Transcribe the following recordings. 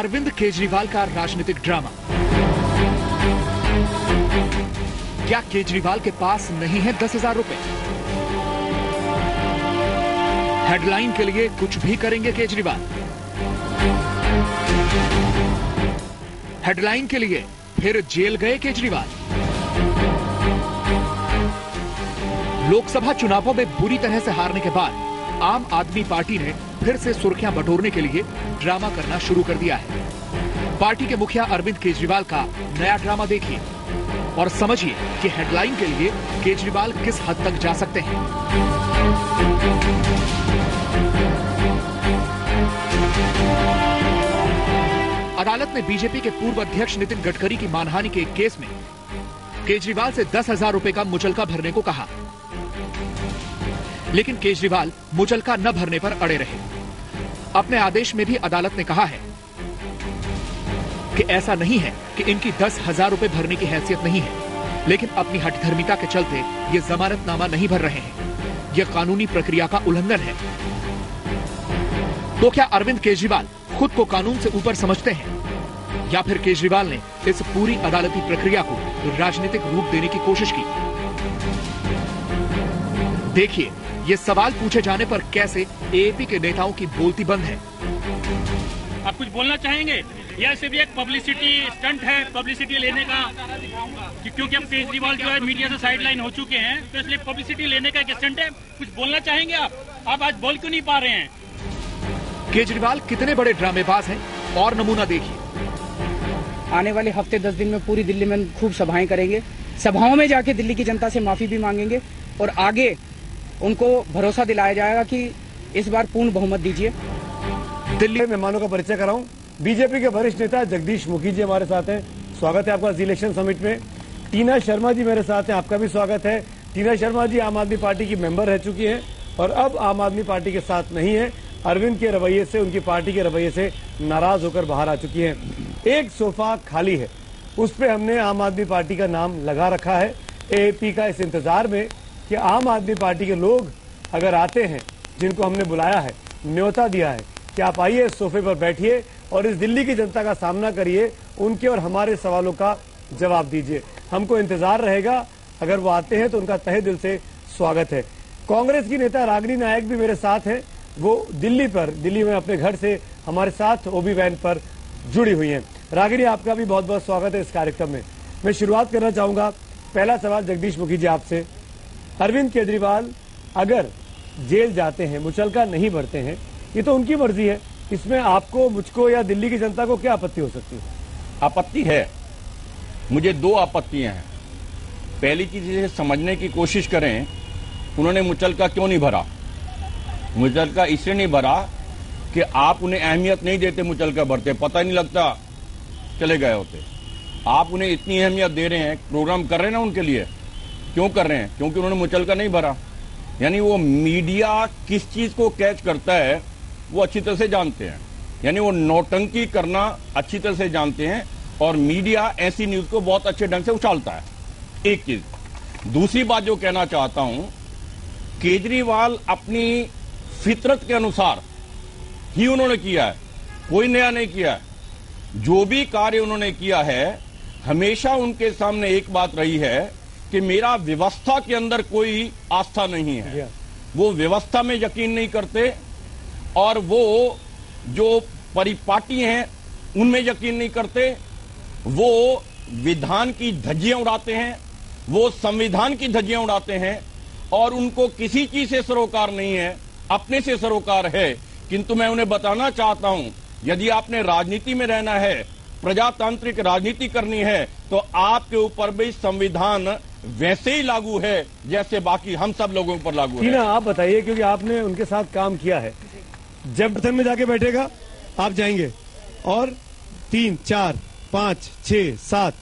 अरविंद केजरीवाल का राजनीतिक ड्रामा। क्या केजरीवाल के पास नहीं है 10,000 रुपए? हेडलाइन के लिए कुछ भी करेंगे केजरीवाल। हेडलाइन के लिए फिर जेल गए केजरीवाल। लोकसभा चुनावों में बुरी तरह से हारने के बाद आम आदमी पार्टी ने फिर से सुर्खियां बटोरने के लिए ड्रामा करना शुरू कर दिया है। पार्टी के मुखिया अरविंद केजरीवाल का नया ड्रामा देखिए और समझिए कि हेडलाइन के लिए केजरीवाल किस हद तक जा सकते हैं। अदालत ने बीजेपी के पूर्व अध्यक्ष नितिन गडकरी की मानहानि के एक केस में केजरीवाल से 10,000 रुपए का मुचलका भरने को कहा, लेकिन केजरीवाल मुचलका न भरने पर अड़े रहे। अपने आदेश में भी अदालत ने कहा है कि ऐसा नहीं है कि इनकी 10,000 रुपए भरने की हैसियत नहीं है, लेकिन अपनी हठधर्मिता के चलते ये जमानतनामा नहीं भर रहे हैं। यह कानूनी प्रक्रिया का उल्लंघन है। तो क्या अरविंद केजरीवाल खुद को कानून से ऊपर समझते हैं, या फिर केजरीवाल ने इस पूरी अदालती प्रक्रिया को राजनीतिक रूप देने की कोशिश की? देखिए, ये सवाल पूछे जाने पर कैसे एएपी के नेताओं की बोलती बंद है। आप कुछ बोलना चाहेंगे या सिर्फ एक पब्लिसिटी स्टंट है, पब्लिसिटी लेने का? क्योंकि अब केजरीवाल जो है मीडिया से साइडलाइन हो चुके हैं, तो इसलिए पब्लिसिटी लेने का एक स्टंट है। कुछ बोलना चाहेंगे आप आज बोल क्यों नहीं पा रहे हैं? केजरीवाल कितने बड़े ड्रामेबाज हैं और नमूना देखिए। आने वाले हफ्ते 10 दिन में पूरी दिल्ली में खूब सभाएं करेंगे। सभाओं में जाके दिल्ली की जनता से माफी भी मांगेंगे और आगे उनको भरोसा दिलाया जाएगा कि इस बार पूर्ण बहुमत दीजिए। दिल्ली मेहमानों का परिचय कराऊं। बीजेपी के वरिष्ठ नेता जगदीश मुखी जी हमारे साथ हैं। स्वागत है आपका इलेक्शन समिट में। टीना शर्मा जी मेरे साथ हैं, आपका भी स्वागत है। टीना शर्मा जी आम आदमी पार्टी की मेंबर रह चुकी हैं और अब आम आदमी पार्टी के साथ नहीं है। अरविंद के रवैये से, उनकी पार्टी के रवैये से नाराज होकर बाहर आ चुकी हैं। एक सोफा खाली है, उस पर हमने आम आदमी पार्टी का नाम लगा रखा है एएपी का, इस इंतजार में कि आम आदमी पार्टी के लोग अगर आते हैं, जिनको हमने बुलाया है, न्योता दिया है कि आप आइए, इस सोफे पर बैठिए और इस दिल्ली की जनता का सामना करिए, उनके और हमारे सवालों का जवाब दीजिए। हमको इंतजार रहेगा। अगर वो आते हैं तो उनका तहे दिल से स्वागत है। कांग्रेस की नेता रागिनी नायक भी मेरे साथ हैं। वो दिल्ली में अपने घर से हमारे साथ ओबी वैन पर जुड़ी हुई हैं। रागिनी, आपका भी बहुत बहुत स्वागत है इस कार्यक्रम में। मैं शुरुआत करना चाहूंगा। पहला सवाल जगदीश मुखी जी आपसे। अरविंद केजरीवाल अगर जेल जाते हैं, मुचलका नहीं भरते हैं, ये तो उनकी मर्जी है, इसमें आपको, मुझको या दिल्ली की जनता को क्या आपत्ति हो सकती है? आपत्ति है, मुझे दो आपत्तियां हैं। पहली चीज इसे समझने की कोशिश करें, उन्होंने मुचलका क्यों नहीं भरा। मुचलका इसलिए नहीं भरा कि आप उन्हें अहमियत नहीं देते, मुचलका भरते, पता नहीं लगता चले गए होते। आप उन्हें इतनी अहमियत दे रहे हैं, प्रोग्राम कर रहे हैं ना उनके लिए। क्यों कर रहे हैं? क्योंकि उन्होंने मुचलका नहीं भरा। यानी वो मीडिया किस चीज को कैच करता है वो अच्छी तरह से जानते हैं। यानी वो नौटंकी करना अच्छी तरह से जानते हैं और मीडिया ऐसी न्यूज को बहुत अच्छे ढंग से उछालता है। एक चीज। दूसरी बात जो कहना चाहता हूं, केजरीवाल अपनी फितरत के अनुसार ही उन्होंने किया है, कोई नया नहीं किया है। जो भी कार्य उन्होंने किया है, हमेशा उनके सामने एक बात रही है कि मेरा व्यवस्था के अंदर कोई आस्था नहीं है। वो व्यवस्था में यकीन नहीं करते और वो जो परिपाटी हैं उनमें यकीन नहीं करते। वो विधान की धज्जियां उड़ाते हैं, वो संविधान की धज्जियां उड़ाते हैं और उनको किसी चीज से सरोकार नहीं है, अपने से सरोकार है। किंतु मैं उन्हें बताना चाहता हूं, यदि आपने राजनीति में रहना है, प्रजातांत्रिक राजनीति करनी है, तो आपके ऊपर भी संविधान वैसे ही लागू है जैसे बाकी हम सब लोगों पर लागू है। टीना, आप बताइए, क्योंकि आपने उनके साथ काम किया है। जब बर्तन में जाके बैठेगा आप जाएंगे और 3, 4, 5, 6, 7,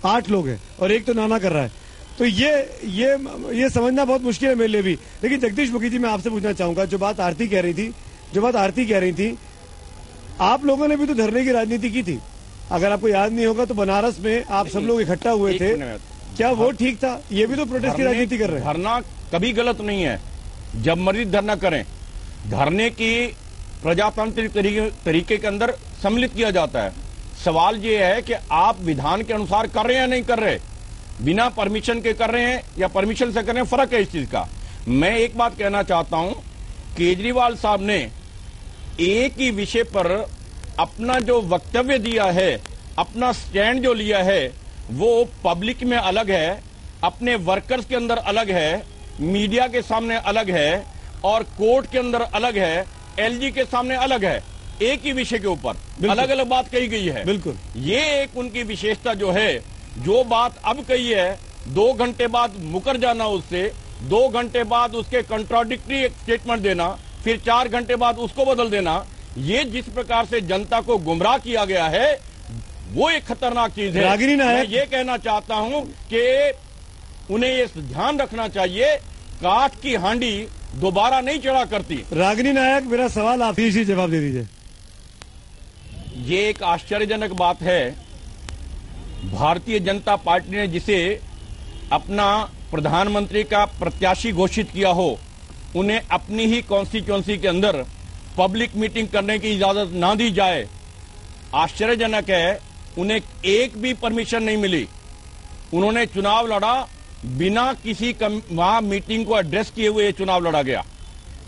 8 लोग हैं और एक तो नाना कर रहा है, तो ये समझना बहुत मुश्किल है मेरे लिए भी। लेकिन जगदीश मुखी जी, मैं आपसे पूछना चाहूंगा, जो बात आरती कह रही थी, आप लोगों ने भी तो धरने की राजनीति की थी। अगर आपको याद नहीं होगा तो बनारस में आप सब लोग इकट्ठा हुए थे, क्या वो ठीक था? ये भी तो प्रोटेस्ट की राजनीति कर रहे हैं। धरना कभी गलत नहीं है, जब मर्जी धरना करें। धरने की प्रजातांत्रिक तरीके के अंदर सम्मिलित किया जाता है। सवाल ये है कि आप विधान के अनुसार कर रहे हैं या नहीं कर रहे, बिना परमिशन के कर रहे हैं या परमिशन से कर रहे हैं, फर्क है इस चीज का। मैं एक बात कहना चाहता हूं, केजरीवाल साहब ने एक ही विषय पर अपना जो वक्तव्य दिया है, अपना स्टैंड जो लिया है, वो पब्लिक में अलग है, अपने वर्कर्स के अंदर अलग है, मीडिया के सामने अलग है और कोर्ट के अंदर अलग है, एलजी के सामने अलग है। एक ही विषय के ऊपर अलग अलग बात कही गई है। बिल्कुल, ये एक उनकी विशेषता जो है, जो बात अब कही है 2 घंटे बाद मुकर जाना उससे, 2 घंटे बाद उसके कंट्राडिक्टरी स्टेटमेंट देना, फिर 4 घंटे बाद उसको बदल देना, ये जिस प्रकार से जनता को गुमराह किया गया है वो एक खतरनाक चीज है। रागिनी नायक, मैं ये कहना चाहता हूं कि उन्हें ये ध्यान रखना चाहिए, काठ की हांडी दोबारा नहीं चढ़ा करती। रागिनी नायक, मेरा सवाल आप ही जवाब दे दीजिए। ये एक आश्चर्यजनक बात है, भारतीय जनता पार्टी ने जिसे अपना प्रधानमंत्री का प्रत्याशी घोषित किया हो, उन्हें अपनी ही कॉन्स्टिट्यूएंसी के अंदर पब्लिक मीटिंग करने की इजाजत ना दी जाए। आश्चर्यजनक है, उन्हें एक भी परमिशन नहीं मिली। उन्होंने चुनाव लड़ा, बिना किसी वहां मीटिंग को एड्रेस किए हुए चुनाव लड़ा गया।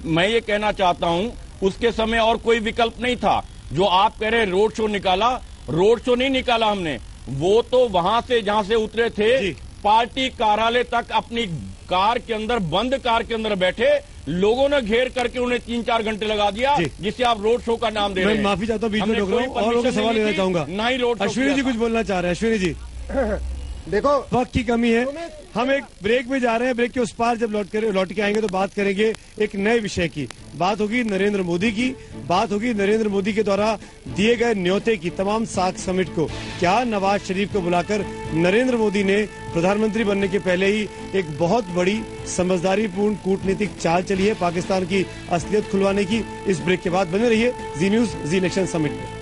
मैं ये कहना चाहता हूं, उसके समय और कोई विकल्प नहीं था। जो आप कह रहे रोड शो निकाला, रोड शो नहीं निकाला हमने, वो तो वहां से जहां से उतरे थे पार्टी कार्यालय तक अपनी कार के अंदर, बंद कार के अंदर बैठे लोगों ने घेर करके उन्हें 3-4 घंटे लगा दिया, जिसे आप रोड शो का नाम दे रहे हैं। मैं माफी चाहता हूँ, बीच में रोक रहा हूँ और लोगों का सवाल लेना चाहूंगा। ना ही रोड शो। अश्विनी जी कुछ बोलना चाह रहे हैं। अश्विनी जी, देखो वक्त की कमी है, हम एक ब्रेक में जा रहे हैं। ब्रेक के उस पार जब लौट के आएंगे तो बात करेंगे एक नए विषय की। बात होगी नरेंद्र मोदी की, बात होगी नरेंद्र मोदी के द्वारा दिए गए न्योते की तमाम सार्क समिट को। क्या नवाज शरीफ को बुलाकर नरेंद्र मोदी ने प्रधानमंत्री बनने के पहले ही एक बहुत बड़ी समझदारीपूर्ण कूटनीतिक चाल चली है पाकिस्तान की असलियत खुलवाने की? इस ब्रेक के बाद बने रहिए जी न्यूज जी इलेक्शन समिट में।